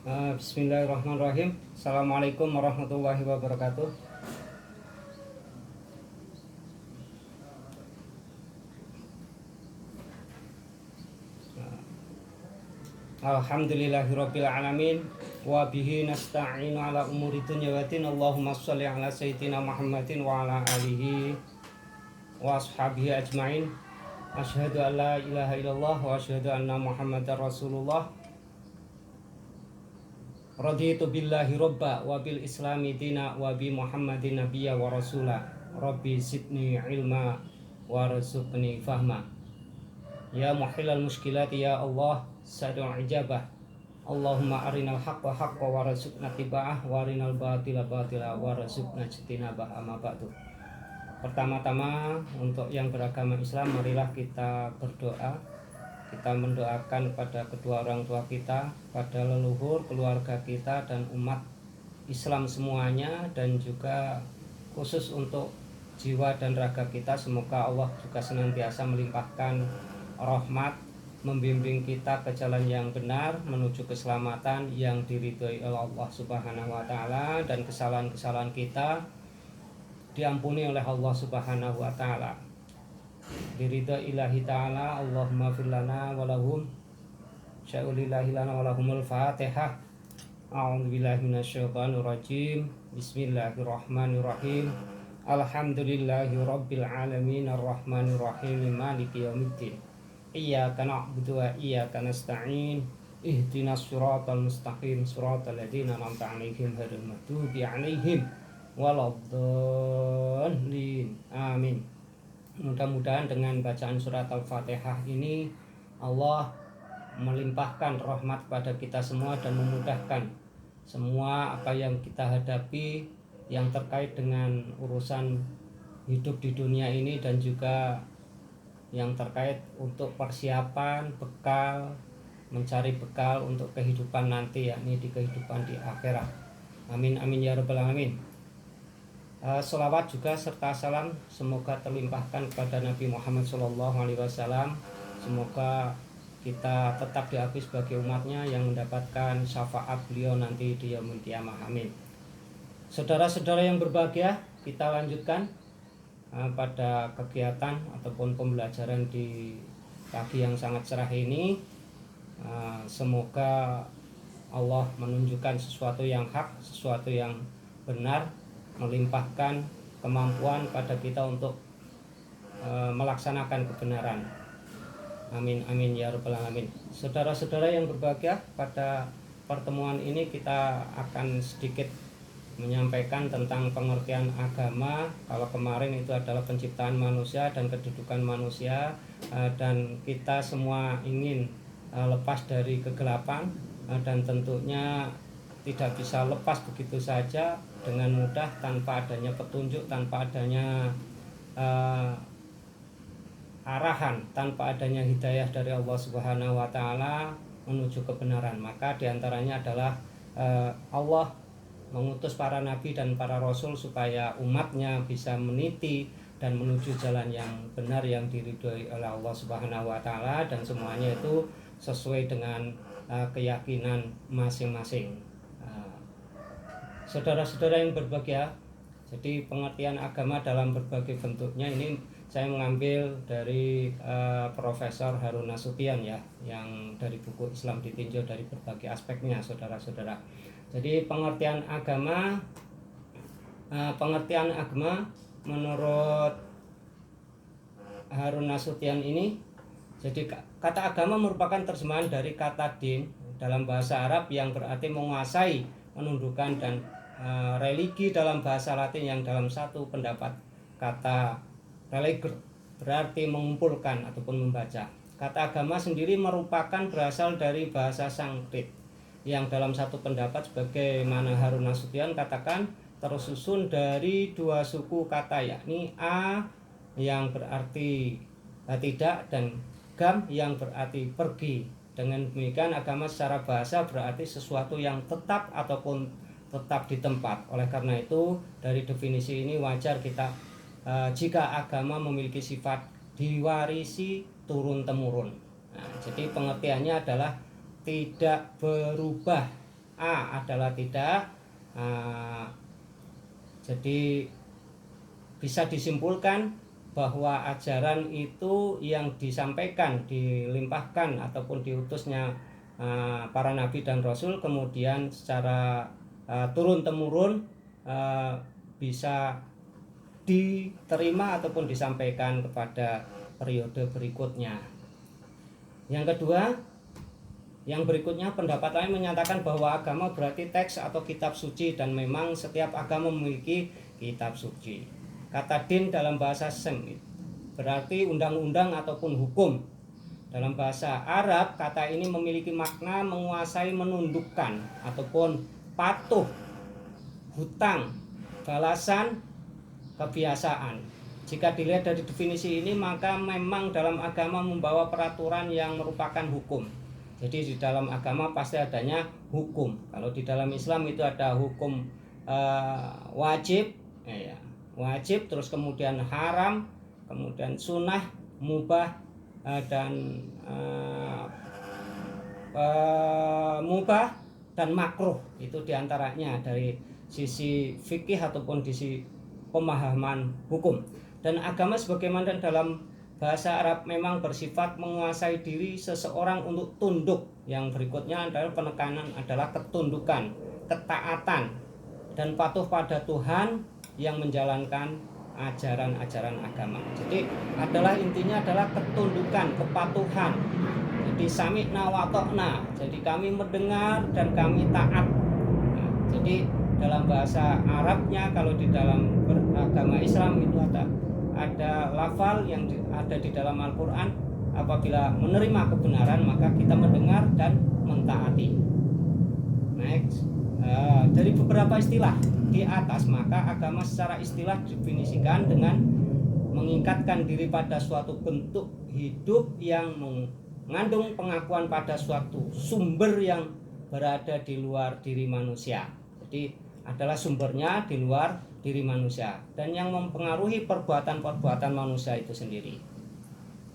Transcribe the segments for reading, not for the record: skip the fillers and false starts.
Bismillahirrahmanirrahim. Assalamualaikum warahmatullahi wabarakatuh. Alhamdulillahirabbil alamin wa bihi nasta'inu ala umuri dunya wa din. Allahumma shalli ala sayyidina Muhammadin wa ala alihi wa ashabihi ajmain. Asyhadu an la ilaha illallah wa asyhadu anna Muhammadar Rasulullah. Raditu billahi robba wa bil islami dina wa bi Muhammadin nabiyya wa rasula. Rabbi zidni ilma wa rzuqni fahma. Ya muhilal muskilati ya Allah sadu ijabah. Allahumma arinal haqqa haqqa wa rzuqna tiba'ah wa arinal batila batila wa rzuqna jitinabah. Amma ba'du. Pertama-tama untuk yang beragama Islam, marilah kita berdoa. Kita mendoakan kepada kedua orang tua kita, pada leluhur, keluarga kita, dan umat Islam semuanya, dan juga khusus untuk jiwa dan raga kita. Semoga Allah juga senantiasa melimpahkan rahmat, membimbing kita ke jalan yang benar, menuju keselamatan yang diridhoi oleh Allah Subhanahu wa Ta'ala, dan kesalahan-kesalahan kita diampuni oleh Allah Subhanahu wa Ta'ala. Diridha ilahi ta'ala. Allahumma firlana walahum sya'ulillahi lana walahumul fatihah. A'udzubillahi minasyaitonir rajim. Bismillahirrahmanirrahim. Alhamdulillahi rabbil alamin arrahmanir rahim maliki yaumiddin. Iyyaka na'budu wa iyyaka nasta'in. Ihdinas siratal mustaqim siratal ladzina an'amta 'alaihim ghairil maghdubi 'alaihim waladdallin. Amin. Mudah-mudahan dengan bacaan surat Al-Fatihah ini Allah melimpahkan rahmat pada kita semua dan memudahkan semua apa yang kita hadapi yang terkait dengan urusan hidup di dunia ini, dan juga yang terkait untuk persiapan bekal, mencari bekal untuk kehidupan nanti, yakni di kehidupan di akhirat. Amin amin ya rabbal alamin. Selawat juga serta salam semoga terlimpahkan kepada Nabi Muhammad SAW. Semoga kita tetap diakui sebagai umatnya yang mendapatkan syafaat beliau nanti di yaumul qiyamah. Amin. Saudara-saudara yang berbahagia, kita lanjutkan pada kegiatan ataupun pembelajaran di pagi yang sangat cerah ini. Semoga Allah menunjukkan sesuatu yang hak, sesuatu yang benar, melimpahkan kemampuan pada kita untuk melaksanakan kebenaran. Amin amin ya rabbal alamin. Saudara-saudara yang berbahagia, pada pertemuan ini kita akan sedikit menyampaikan tentang pengertian agama. Kalau kemarin itu adalah penciptaan manusia dan kedudukan manusia, dan kita semua ingin lepas dari kegelapan, dan tentunya tidak bisa lepas begitu saja dengan mudah tanpa adanya petunjuk, tanpa adanya arahan, tanpa adanya hidayah dari Allah Subhanahu wa Ta'ala menuju kebenaran. Maka diantaranya adalah Allah mengutus para nabi dan para rasul supaya umatnya bisa meniti dan menuju jalan yang benar yang diridhoi oleh Allah Subhanahu wa Ta'ala, dan semuanya itu sesuai dengan keyakinan masing-masing. Saudara-saudara yang berbahagia, jadi pengertian agama dalam berbagai bentuknya ini saya mengambil dari Profesor Harun Nasution ya, yang dari buku Islam Ditinjau dari berbagai aspeknya, saudara-saudara. Jadi pengertian agama menurut Harun Nasution ini, jadi kata agama merupakan terjemahan dari kata din dalam bahasa Arab yang berarti menguasai, menundukkan, dan religi dalam bahasa Latin yang dalam satu pendapat kata religer berarti mengumpulkan ataupun membaca. Kata agama sendiri merupakan berasal dari bahasa Sanskrit yang dalam satu pendapat sebagaimana Harun Nasution katakan tersusun dari dua suku kata, yakni a yang berarti tidak dan gam yang berarti pergi. Dengan demikian agama secara bahasa berarti sesuatu yang tetap ataupun tetap di tempat. Oleh karena itu dari definisi ini wajar kita jika agama memiliki sifat diwarisi turun temurun. Jadi pengertiannya adalah tidak berubah A adalah tidak. Jadi bisa disimpulkan bahwa ajaran itu yang disampaikan, dilimpahkan ataupun diutusnya para nabi dan rasul, kemudian secara turun temurun bisa diterima ataupun disampaikan kepada periode berikutnya. Yang kedua, yang berikutnya, pendapat lain menyatakan bahwa agama berarti teks atau kitab suci, dan memang setiap agama memiliki kitab suci. Kata din dalam bahasa Sem berarti undang-undang ataupun hukum. Dalam bahasa Arab, kata ini memiliki makna menguasai, menundukkan ataupun patuh, hutang, balasan, kebiasaan. Jika dilihat dari definisi ini, maka memang dalam agama membawa peraturan yang merupakan hukum. Jadi di dalam agama pasti adanya hukum. Kalau di dalam Islam itu ada hukum wajib, wajib, terus kemudian haram, kemudian sunnah, mubah, dan mubah dan makruh. Itu diantaranya dari sisi fikih ataupun di sisi pemahaman hukum. Dan agama sebagaimana dalam bahasa Arab memang bersifat menguasai diri seseorang untuk tunduk. Yang berikutnya adalah penekanan adalah ketundukan, ketaatan, dan patuh pada Tuhan yang menjalankan ajaran-ajaran agama. Jadi intinya adalah ketundukan, kepatuhan. Jadi sami'na wa ta'na. Jadi kami mendengar dan kami taat. Jadi dalam bahasa Arabnya, kalau di dalam agama Islam itu ada lafal yang ada di dalam Al-Quran. Apabila menerima kebenaran, maka kita mendengar dan mentaati. Next, dari beberapa istilah di atas, maka agama secara istilah definisikan dengan mengikatkan diri pada suatu bentuk hidup yang mengandung pengakuan pada suatu sumber yang berada di luar diri manusia. Jadi adalah sumbernya di luar diri manusia dan yang mempengaruhi perbuatan-perbuatan manusia itu sendiri.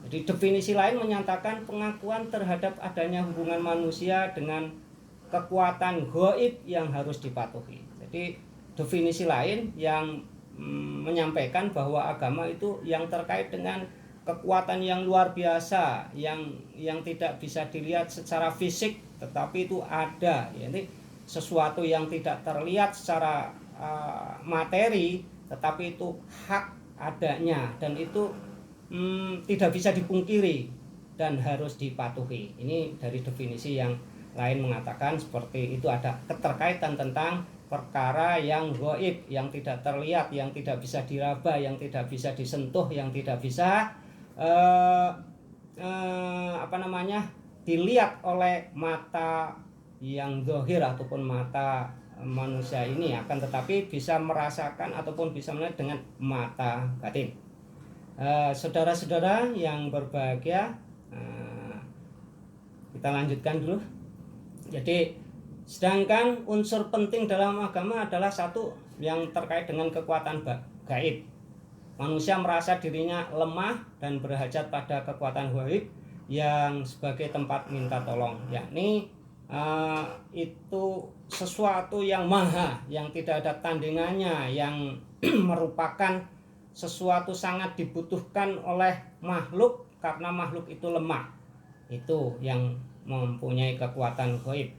Jadi definisi lain menyatakan pengakuan terhadap adanya hubungan manusia dengan kekuatan gaib yang harus dipatuhi. Jadi definisi lain yang menyampaikan bahwa agama itu yang terkait dengan kekuatan yang luar biasa, yang tidak bisa dilihat secara fisik, tetapi itu ada, yaitu sesuatu yang tidak terlihat secara materi, tetapi itu hak adanya dan itu tidak bisa dipungkiri dan harus dipatuhi. Ini dari definisi yang lain mengatakan seperti itu, ada keterkaitan tentang perkara yang gaib, yang tidak terlihat, yang tidak bisa diraba, yang tidak bisa disentuh, yang tidak bisa dilihat oleh mata yang zahir ataupun mata manusia ini, akan tetapi bisa merasakan ataupun bisa melihat dengan mata batin. Saudara-saudara yang berbahagia, kita lanjutkan dulu. Jadi sedangkan unsur penting dalam agama adalah satu yang terkait dengan kekuatan gaib. Manusia merasa dirinya lemah dan berhajat pada kekuatan gaib yang sebagai tempat minta tolong, yakni itu sesuatu yang maha, yang tidak ada tandingannya, yang merupakan sesuatu sangat dibutuhkan oleh makhluk karena makhluk itu lemah. Itu yang mempunyai kekuatan gaib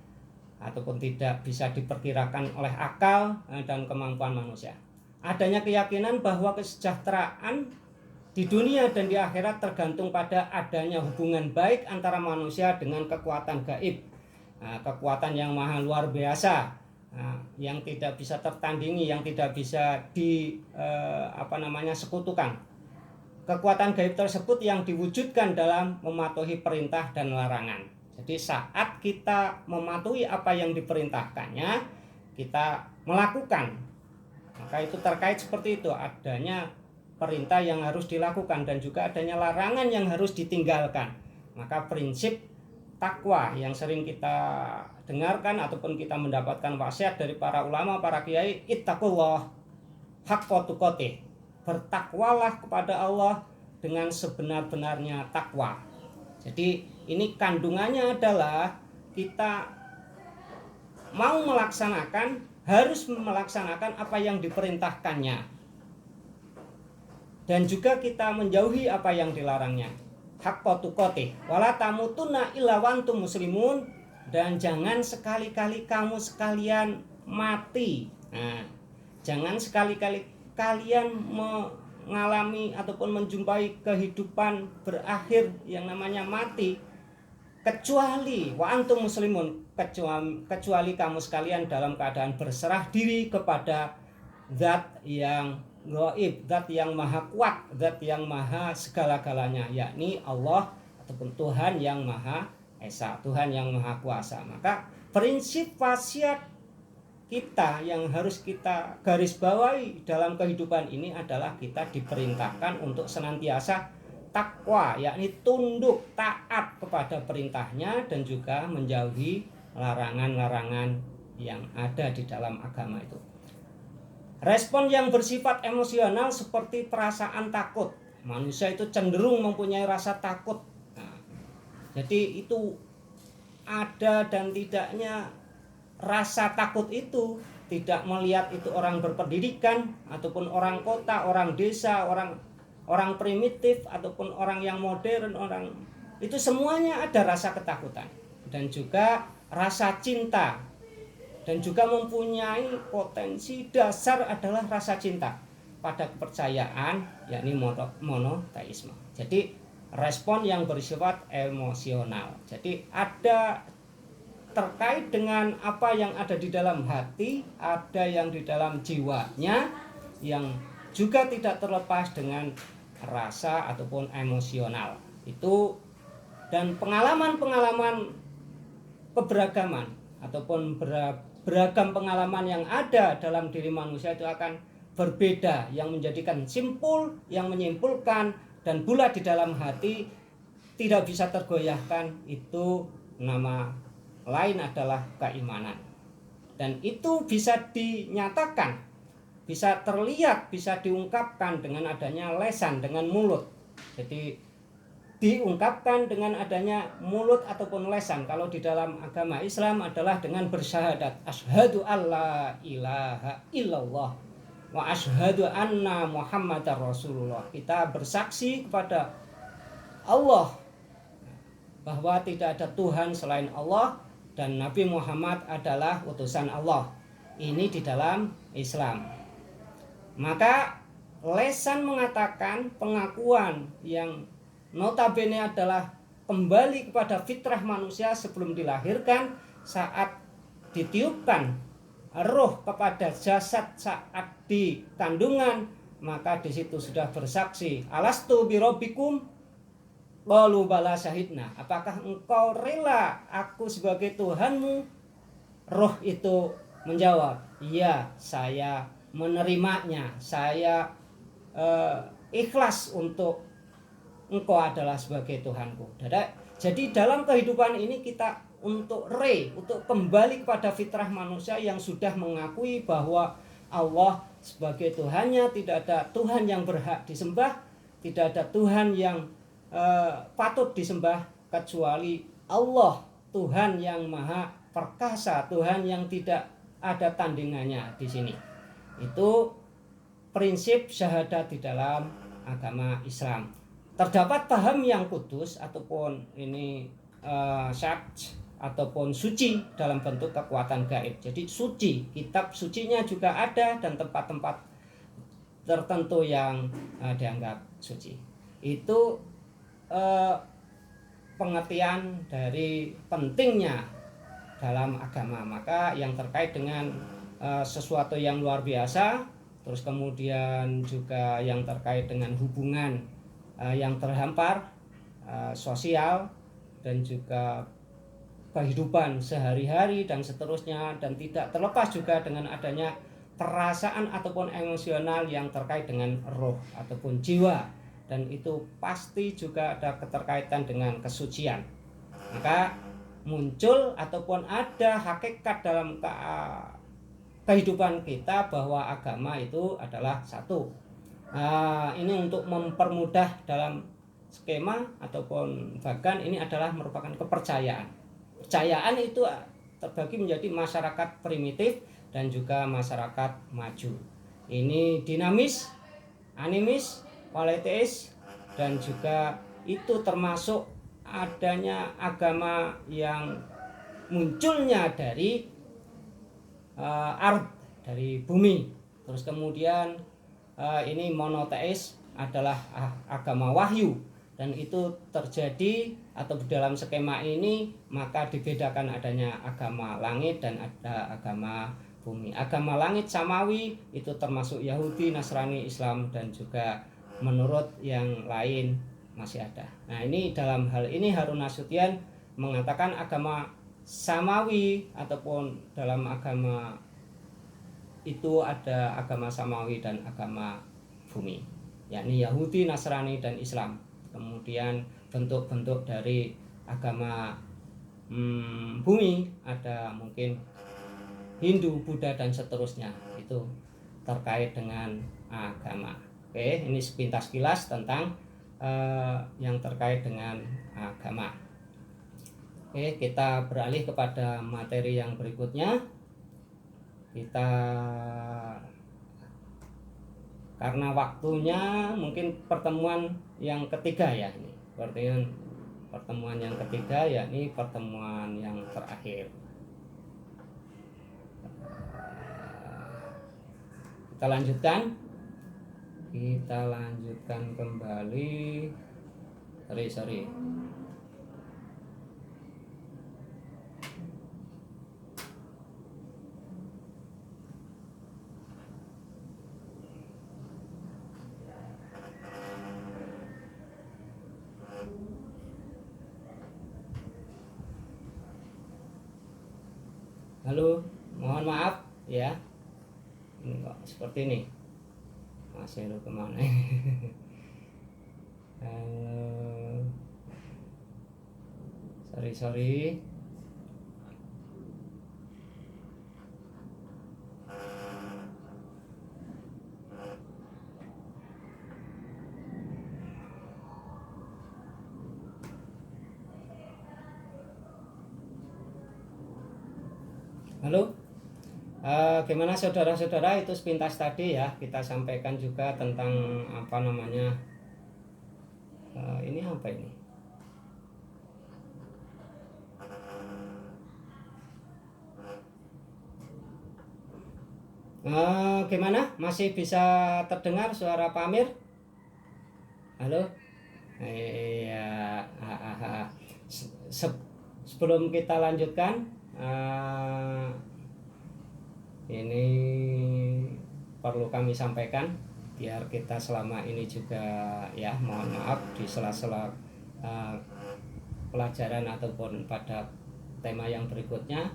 ataupun tidak bisa diperkirakan oleh akal dan kemampuan manusia. Adanya keyakinan bahwa kesejahteraan di dunia dan di akhirat tergantung pada adanya hubungan baik antara manusia dengan kekuatan gaib, kekuatan yang maha luar biasa, yang tidak bisa tertandingi, yang tidak bisa sekutukan. Kekuatan gaib tersebut yang diwujudkan dalam mematuhi perintah dan larangan. Jadi saat kita mematuhi apa yang diperintahkannya, kita melakukan, maka itu terkait seperti itu, adanya perintah yang harus dilakukan dan juga adanya larangan yang harus ditinggalkan. Maka prinsip takwa yang sering kita dengarkan ataupun kita mendapatkan wasiat dari para ulama, para kiai, ittaqullah haqqa tuqatih, bertakwalah kepada Allah dengan sebenar-benarnya takwa. Jadi ini kandungannya adalah kita mau melaksanakan, harus melaksanakan apa yang diperintahkannya, dan juga kita menjauhi apa yang dilarangnya. Haqqa tuqatih wala tamutunna illa wa antum muslimun, dan jangan sekali-kali kamu sekalian mati. Nah, jangan sekali-kali kalian mengalami ataupun menjumpai kehidupan berakhir yang namanya mati, kecuali wa antum muslimun, kecuali kamu sekalian dalam keadaan berserah diri kepada zat yang gaib, zat yang maha kuat, zat yang maha segala-galanya, yakni Allah ataupun Tuhan yang maha esa, Tuhan yang maha kuasa. Maka prinsip wasiat kita yang harus kita garis bawahi dalam kehidupan ini adalah kita diperintahkan untuk senantiasa takwa, yakni tunduk taat kepada perintahnya dan juga menjauhi larangan-larangan yang ada di dalam agama itu. Respon yang bersifat emosional seperti perasaan takut. Manusia itu cenderung mempunyai rasa takut. Nah, jadi itu ada dan tidaknya rasa takut itu tidak melihat itu orang berpendidikan ataupun orang kota, orang desa, orang primitif ataupun orang yang modern, orang itu semuanya ada rasa ketakutan dan juga rasa cinta, dan juga mempunyai potensi dasar adalah rasa cinta pada kepercayaan, yakni monoteisme. Jadi respon yang bersifat emosional. Jadi ada terkait dengan apa yang ada di dalam hati, ada yang di dalam jiwanya, yang juga tidak terlepas dengan rasa ataupun emosional. Itu dan pengalaman-pengalaman keberagaman ataupun beragam pengalaman yang ada dalam diri manusia itu akan berbeda, yang menjadikan simpul, yang menyimpulkan dan bulat di dalam hati tidak bisa tergoyahkan, itu nama lain adalah keimanan. Dan itu bisa dinyatakan, bisa terlihat, bisa diungkapkan dengan adanya lesan, dengan mulut. Jadi diungkapkan dengan adanya mulut ataupun lesan. Kalau di dalam agama Islam adalah dengan bersyahadat, asyhadu alla ilaha illallah wa asyhadu anna muhammadar rasulullah. Kita bersaksi kepada Allah bahwa tidak ada Tuhan selain Allah dan Nabi Muhammad adalah utusan Allah. Ini di dalam Islam. Maka lesan mengatakan pengakuan yang notabene adalah kembali kepada fitrah manusia sebelum dilahirkan, saat ditiupkan roh kepada jasad saat di kandungan, maka di situ sudah bersaksi, alastu birabbikum qalu bala syahidna, apakah engkau rela aku sebagai Tuhanmu? Roh itu menjawab, iya, saya menerimanya, saya ikhlas untuk engkau adalah sebagai Tuhanku. Jadi dalam kehidupan ini kita untuk kembali kepada fitrah manusia yang sudah mengakui bahwa Allah sebagai Tuhannya, tidak ada Tuhan yang berhak disembah, tidak ada Tuhan yang patut disembah kecuali Allah, Tuhan yang maha perkasa, Tuhan yang tidak ada tandingannya di sini. Itu prinsip syahadat di dalam agama Islam. Terdapat paham yang kudus ataupun ini syarj ataupun suci dalam bentuk kekuatan gaib. Jadi suci, kitab sucinya juga ada dan tempat-tempat tertentu yang dianggap suci. Itu pengertian dari pentingnya dalam agama. Maka yang terkait dengan sesuatu yang luar biasa, terus kemudian juga yang terkait dengan hubungan yang terhampar, sosial dan juga kehidupan sehari-hari dan seterusnya, dan tidak terlepas juga dengan adanya perasaan ataupun emosional yang terkait dengan roh ataupun jiwa, dan itu pasti juga ada keterkaitan dengan kesucian. Maka muncul ataupun ada hakikat dalam kehidupan kita bahwa agama itu adalah satu. Ini untuk mempermudah dalam skema ataupun bahkan ini adalah merupakan kepercayaan. Kepercayaan itu terbagi menjadi masyarakat primitif dan juga masyarakat maju. Ini dinamis, animis, politeis, dan juga itu termasuk adanya agama yang munculnya dari art, dari bumi. Terus kemudian ini monoteis adalah agama wahyu, dan itu terjadi atau dalam skema ini maka dibedakan adanya agama langit dan ada agama bumi. Agama langit samawi itu termasuk Yahudi, Nasrani, Islam, dan juga menurut yang lain masih ada. Nah, ini dalam hal ini Harun Nasution mengatakan agama samawi ataupun dalam agama itu ada agama samawi dan agama bumi, yakni Yahudi, Nasrani, dan Islam. Kemudian bentuk-bentuk dari agama bumi ada mungkin Hindu, Buddha, dan seterusnya. Itu terkait dengan agama. Oke, ini sepintas kilas tentang yang terkait dengan agama. Oke, kita beralih kepada materi yang berikutnya. Kita karena waktunya mungkin pertemuan yang ketiga ya ini. Pertemuan yang ketiga yakni pertemuan yang terakhir. Kita lanjutkan kembali. Sorry. Halo, mohon maaf ya. Ini kok seperti ini. Mas Heru kemana? Sorry. Halo, gimana saudara-saudara? Itu sepintas tadi ya kita sampaikan juga tentang apa namanya, ini apa ini? Gimana? Masih bisa terdengar suara Pak Amir? Halo? Iya. Sebelum kita lanjutkan, ini perlu kami sampaikan biar kita selama ini juga ya, mohon maaf di sela-sela pelajaran ataupun pada tema yang berikutnya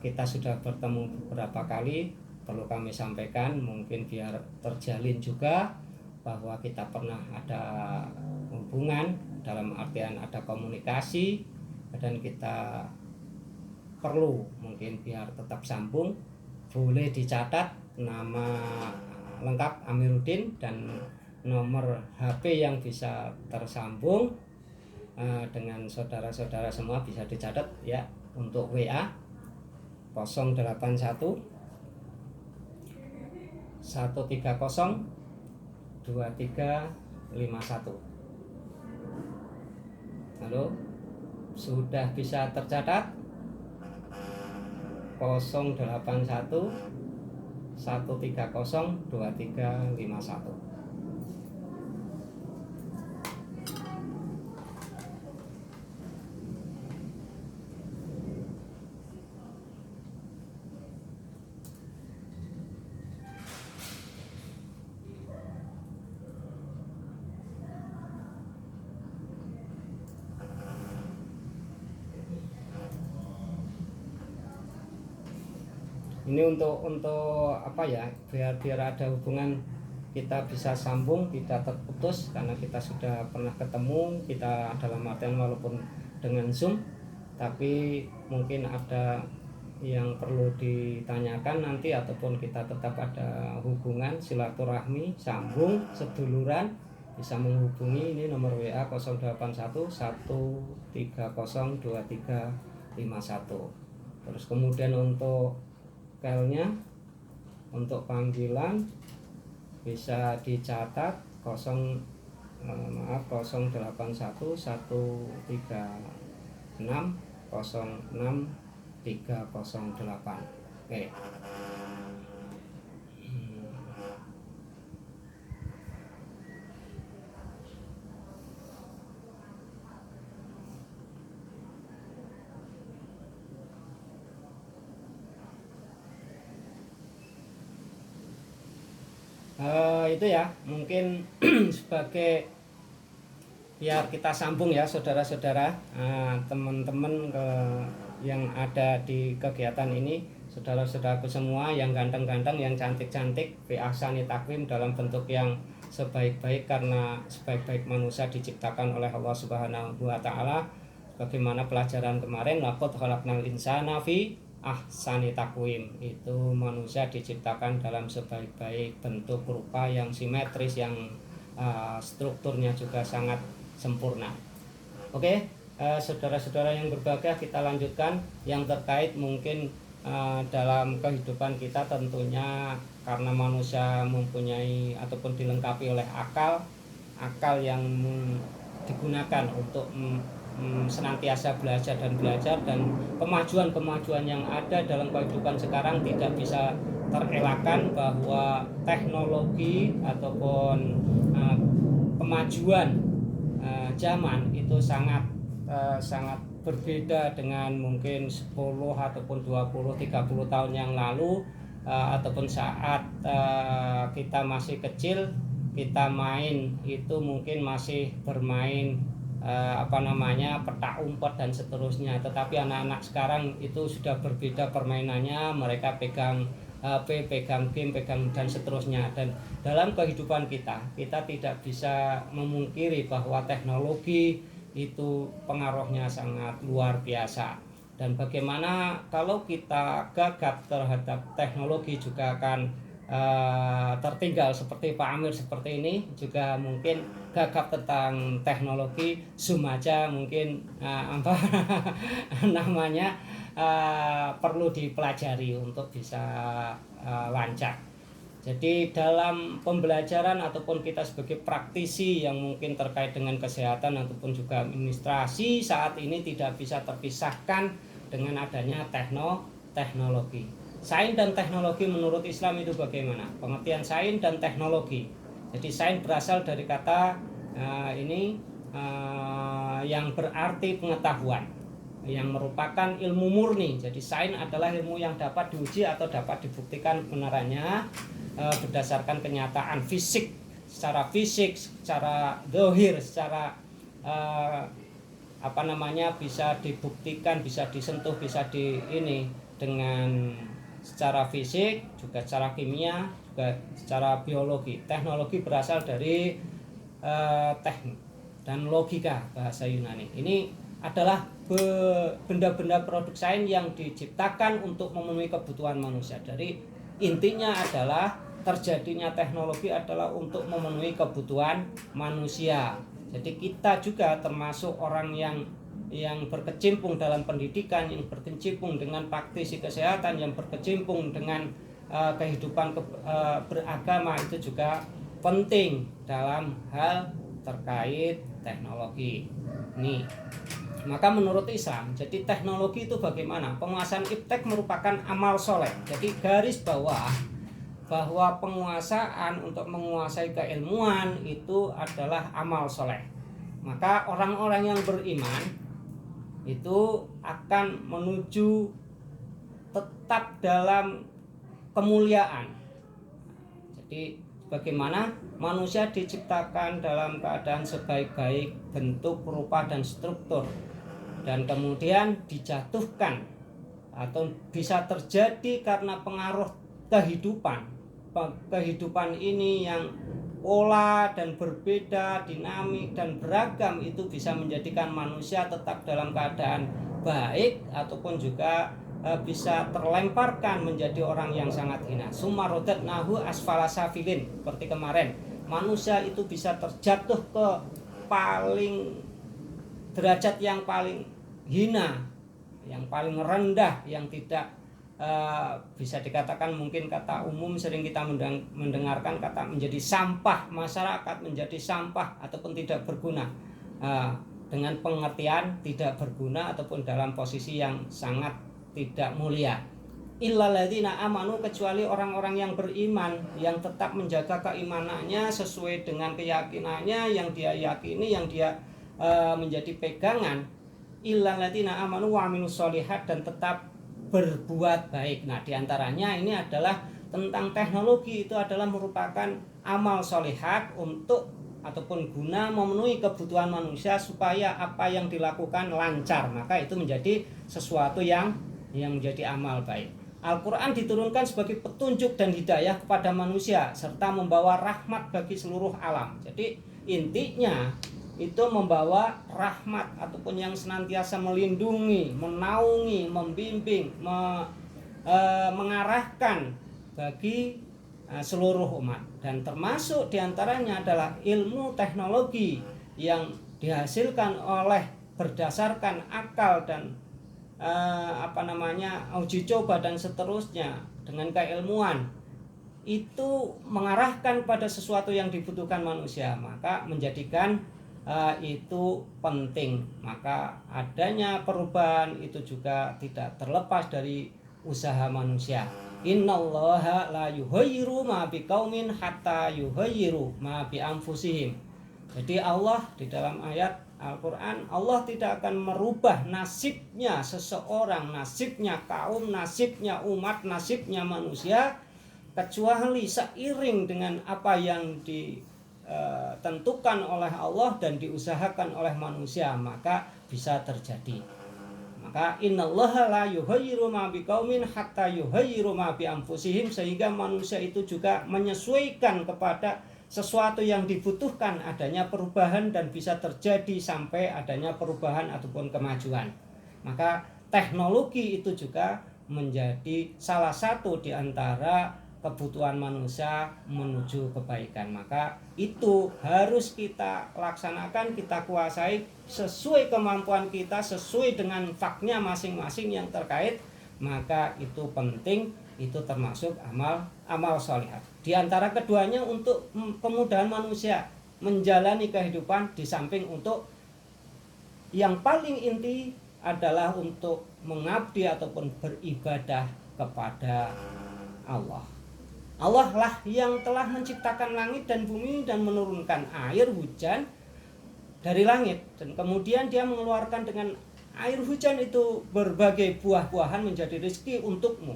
kita sudah bertemu beberapa kali. Perlu kami sampaikan mungkin biar terjalin juga bahwa kita pernah ada hubungan, dalam artian ada komunikasi, dan kita perlu mungkin biar tetap sambung. Boleh dicatat nama lengkap Amiruddin dan nomor HP yang bisa tersambung dengan saudara-saudara semua bisa dicatat ya. Untuk WA 081 130 2351. Halo, sudah bisa tercatat? 081 130 2351. Ini untuk apa ya, biar ada hubungan, kita bisa sambung, tidak terputus karena kita sudah pernah ketemu. Kita dalam artian walaupun dengan Zoom, tapi mungkin ada yang perlu ditanyakan nanti, ataupun kita tetap ada hubungan silaturahmi, sambung, seduluran, bisa menghubungi. Ini nomor WA 081 130 2351. Terus kemudian untuk filenya, untuk panggilan bisa dicatat 081313606 308. Oke. Itu ya mungkin sebagai biar kita sambung ya saudara-saudara, teman-teman yang ada di kegiatan ini, saudara-saudaraku semua yang ganteng-ganteng, yang cantik-cantik, fi ahsani taqwim, dalam bentuk yang sebaik-baik, karena sebaik-baik manusia diciptakan oleh Allah Subhanahu wa taala. Bagaimana pelajaran kemarin, laqad khalaqnal insana fi ahsani taqwim, itu manusia diciptakan dalam sebaik-baik bentuk rupa yang simetris, yang strukturnya juga sangat sempurna. Oke, saudara-saudara yang berbahagia, kita lanjutkan yang terkait mungkin dalam kehidupan kita. Tentunya karena manusia mempunyai ataupun dilengkapi oleh akal yang digunakan untuk senantiasa belajar, dan kemajuan yang ada dalam kehidupan sekarang tidak bisa terelakkan bahwa teknologi ataupun kemajuan zaman itu sangat berbeda dengan mungkin 10 ataupun 20, 30 tahun yang lalu, ataupun saat kita masih kecil, kita main itu mungkin masih bermain petak umpet dan seterusnya. Tetapi anak-anak sekarang itu sudah berbeda permainannya, mereka pegang HP, pegang game, pegang dan seterusnya. Dan dalam kehidupan kita tidak bisa memungkiri bahwa teknologi itu pengaruhnya sangat luar biasa. Dan bagaimana kalau kita gagap terhadap teknologi juga akan tertinggal, seperti Pak Amir seperti ini juga mungkin gagap tentang teknologi, Zoom aja mungkin namanya perlu dipelajari untuk bisa lancar. Jadi dalam pembelajaran ataupun kita sebagai praktisi yang mungkin terkait dengan kesehatan ataupun juga administrasi saat ini tidak bisa terpisahkan dengan adanya teknologi. Sains dan teknologi menurut Islam itu bagaimana? Pengertian sains dan teknologi. Jadi sains berasal dari kata yang berarti pengetahuan, yang merupakan ilmu murni. Jadi sains adalah ilmu yang dapat diuji atau dapat dibuktikan kebenarannya berdasarkan kenyataan fisik, secara zahir, secara bisa dibuktikan, bisa disentuh, bisa dengan secara fisik, juga secara kimia, juga secara biologi. Teknologi berasal dari teknik dan logika bahasa Yunani. Ini adalah benda-benda produk sains yang diciptakan untuk memenuhi kebutuhan manusia. Dari intinya adalah terjadinya teknologi adalah untuk memenuhi kebutuhan manusia. Jadi kita juga termasuk orang yang berkecimpung dalam pendidikan, yang berkecimpung dengan praktisi kesehatan, yang berkecimpung dengan kehidupan beragama, itu juga penting dalam hal terkait teknologi. Nih, maka menurut Islam, jadi teknologi itu bagaimana? Penguasaan iptek merupakan amal soleh. Jadi garis bawah bahwa penguasaan untuk menguasai keilmuan itu adalah amal soleh. Maka orang-orang yang beriman itu akan menuju tetap dalam kemuliaan. Jadi bagaimana manusia diciptakan dalam keadaan sebaik-baik bentuk, rupa, dan struktur, dan kemudian dijatuhkan atau bisa terjadi karena pengaruh kehidupan ini yang pola dan berbeda, dinamik dan beragam, itu bisa menjadikan manusia tetap dalam keadaan baik ataupun juga bisa terlemparkan menjadi orang yang sangat hina. Summa rodatnahu asfala safilin, seperti kemarin. Manusia itu bisa terjatuh ke derajat yang paling hina, yang paling rendah, yang tidak bisa dikatakan mungkin kata umum sering kita mendengarkan kata menjadi sampah, masyarakat menjadi sampah ataupun tidak berguna, dengan pengertian tidak berguna ataupun dalam posisi yang sangat tidak mulia. Illalladzina amanu, kecuali orang-orang yang beriman, yang tetap menjaga keimanannya sesuai dengan keyakinannya yang dia yakini, yang dia menjadi pegangan. Illalladzina amanu wa aminus sholihat, dan tetap berbuat baik. Nah, diantaranya ini adalah tentang teknologi, itu adalah merupakan amal sholihat untuk ataupun guna memenuhi kebutuhan manusia supaya apa yang dilakukan lancar, maka itu menjadi sesuatu yang menjadi amal baik. Al-Quran diturunkan sebagai petunjuk dan hidayah kepada manusia serta membawa rahmat bagi seluruh alam. Jadi intinya itu membawa rahmat ataupun yang senantiasa melindungi, menaungi, membimbing, mengarahkan bagi seluruh umat. Dan termasuk diantaranya adalah ilmu teknologi yang dihasilkan oleh berdasarkan akal dan uji coba dan seterusnya dengan keilmuan, itu mengarahkan pada sesuatu yang dibutuhkan manusia, maka menjadikan itu penting. Maka adanya perubahan itu juga tidak terlepas dari usaha manusia. Innallaha la yughayyiru ma biqaumin hatta yughayyiru ma bi anfusihim. Jadi Allah di dalam ayat Al-Quran, Allah tidak akan merubah nasibnya seseorang, nasibnya kaum, nasibnya umat, nasibnya manusia, kecuali seiring dengan apa yang ditentukan oleh Allah dan diusahakan oleh manusia, maka bisa terjadi. Maka innallaha la yughayyiru ma biqaumin hatta yughayyiru ma bi anfusihim, sehingga manusia itu juga menyesuaikan kepada sesuatu yang dibutuhkan adanya perubahan dan bisa terjadi sampai adanya perubahan ataupun kemajuan. Maka teknologi itu juga menjadi salah satu di antara kebutuhan manusia menuju kebaikan. Maka itu harus kita laksanakan, kita kuasai sesuai kemampuan kita, sesuai dengan faknya masing-masing yang terkait. Maka itu penting, itu termasuk amal sholihat. Di antara keduanya untuk kemudahan manusia menjalani kehidupan, di samping untuk yang paling inti adalah untuk mengabdi ataupun beribadah kepada Allah. Allah lah yang telah menciptakan langit dan bumi dan menurunkan air hujan dari langit, dan kemudian dia mengeluarkan dengan air hujan itu berbagai buah-buahan menjadi rezeki untukmu.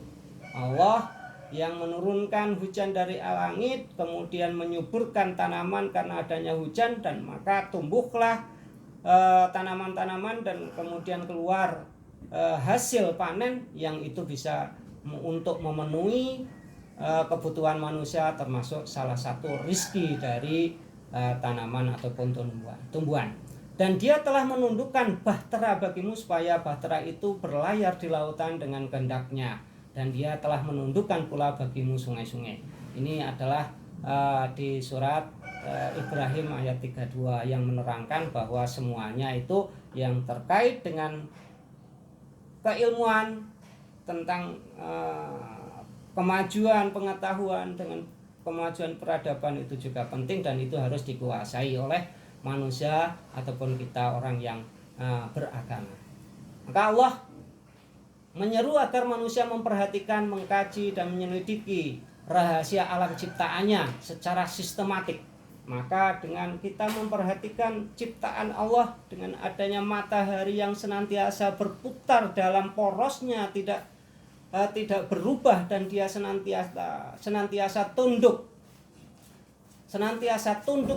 Allah yang menurunkan hujan dari langit, kemudian menyuburkan tanaman karena adanya hujan, dan maka tumbuhlah tanaman-tanaman dan kemudian keluar hasil panen yang itu bisa untuk memenuhi kebutuhan manusia, termasuk salah satu rizki dari tanaman ataupun tumbuhan. Dan dia telah menundukkan bahtera bagimu supaya bahtera itu berlayar di lautan dengan kehendaknya, dan dia telah menundukkan pula bagimu sungai-sungai. Ini adalah di surat Ibrahim ayat 32 yang menerangkan bahwa semuanya itu yang terkait dengan keilmuan tentang kemajuan pengetahuan dengan kemajuan peradaban itu juga penting, dan itu harus dikuasai oleh manusia ataupun kita orang yang beragama. Maka Allah menyeru agar manusia memperhatikan, mengkaji dan menyelidiki rahasia alam ciptaannya secara sistematik. Maka dengan kita memperhatikan ciptaan Allah, dengan adanya matahari yang senantiasa berputar dalam porosnya, tidak berubah, dan dia senantiasa tunduk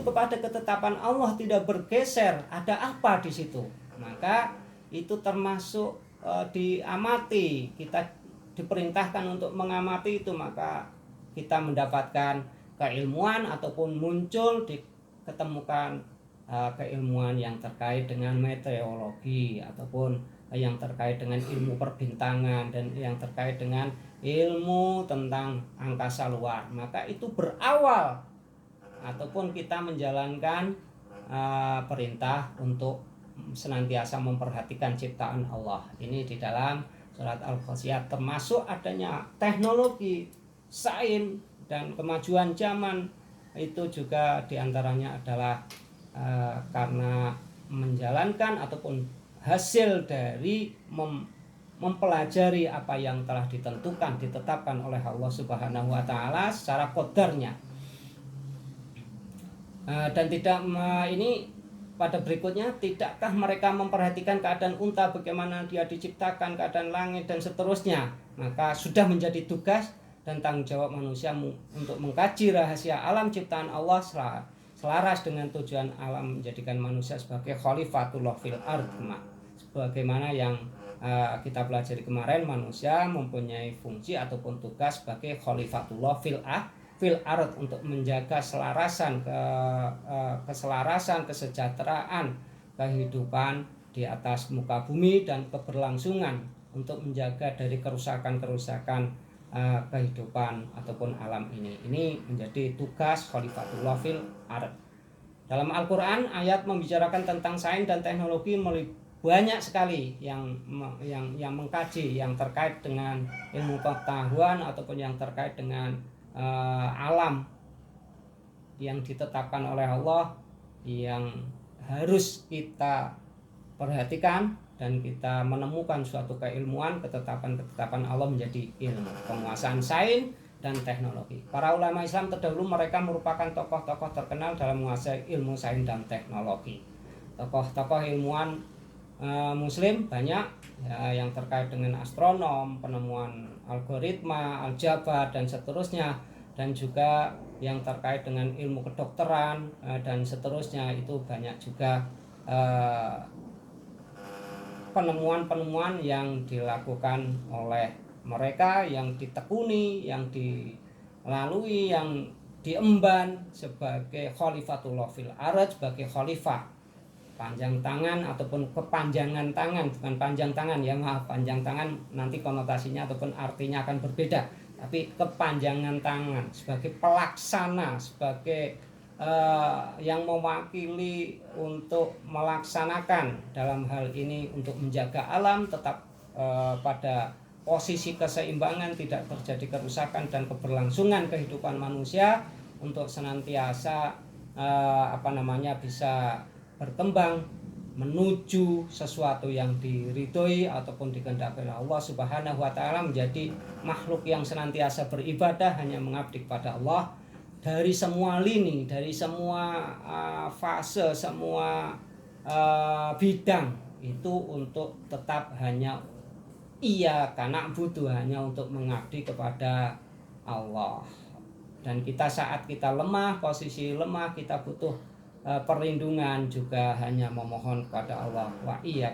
kepada ketetapan Allah, tidak bergeser. Ada apa di situ? Maka itu termasuk diamati. Kita diperintahkan untuk mengamati itu, maka kita mendapatkan keilmuan ataupun muncul diketemukan keilmuan yang terkait dengan meteorologi ataupun yang terkait dengan ilmu perbintangan dan yang terkait dengan ilmu tentang angkasa luar. Maka itu berawal ataupun kita menjalankan perintah untuk senantiasa memperhatikan ciptaan Allah. Ini di dalam surat Al-Ghasyiyah, termasuk adanya teknologi, sains dan kemajuan zaman itu juga diantaranya adalah karena menjalankan ataupun hasil dari mempelajari apa yang telah ditetapkan oleh Allah Subhanahu wa taala secara qadarnya. Dan tidak ini pada berikutnya, tidakkah mereka memperhatikan keadaan unta, bagaimana dia diciptakan, keadaan langit dan seterusnya. Maka sudah menjadi tugas dan tanggung jawab manusia untuk mengkaji rahasia alam ciptaan Allah selaras dengan tujuan alam menjadikan manusia sebagai khalifatullah fil ard. Sebagaimana yang kita pelajari kemarin, manusia mempunyai fungsi ataupun tugas sebagai khalifatullah fil ard untuk menjaga keselarasan, kesejahteraan, kehidupan di atas muka bumi dan keberlangsungan, untuk menjaga dari kerusakan kehidupan ataupun alam ini. Ini menjadi tugas khalifatullah fil ard. Dalam Al-Quran, ayat membicarakan tentang sains dan teknologi banyak sekali yang mengkaji, yang terkait dengan ilmu pengetahuan ataupun yang terkait dengan alam yang ditetapkan oleh Allah, yang harus kita perhatikan dan kita menemukan suatu keilmuan, ketetapan Allah menjadi ilmu, penguasaan sains dan teknologi. Para ulama Islam terdahulu mereka merupakan tokoh-tokoh terkenal dalam menguasai ilmu sains dan teknologi. Tokoh-tokoh ilmuwan Muslim banyak ya, yang terkait dengan astronom, penemuan algoritma, aljabar dan seterusnya, dan juga yang terkait dengan ilmu kedokteran dan seterusnya. Itu banyak juga penemuan-penemuan yang dilakukan oleh mereka, yang ditekuni, yang dilalui, yang diemban sebagai khalifatullah fil ard, sebagai khalifah panjang tangan ataupun kepanjangan tangan, bukan panjang tangan ya, maaf, panjang tangan nanti konotasinya ataupun artinya akan berbeda, tapi kepanjangan tangan sebagai pelaksana, sebagai yang mewakili untuk melaksanakan dalam hal ini, untuk menjaga alam tetap pada posisi keseimbangan, tidak terjadi kerusakan dan keberlangsungan kehidupan manusia, untuk senantiasa bisa berkembang menuju sesuatu yang diridhoi ataupun dikehendaki oleh Allah Subhanahu wa taala, menjadi makhluk yang senantiasa beribadah, hanya mengabdi kepada Allah dari semua lini, dari semua fase, semua bidang itu, untuk tetap hanya karena butuh hanya untuk mengabdi kepada Allah. Dan kita saat kita lemah, posisi lemah, kita butuh perlindungan, juga hanya memohon kepada Allah. Wa iyyaka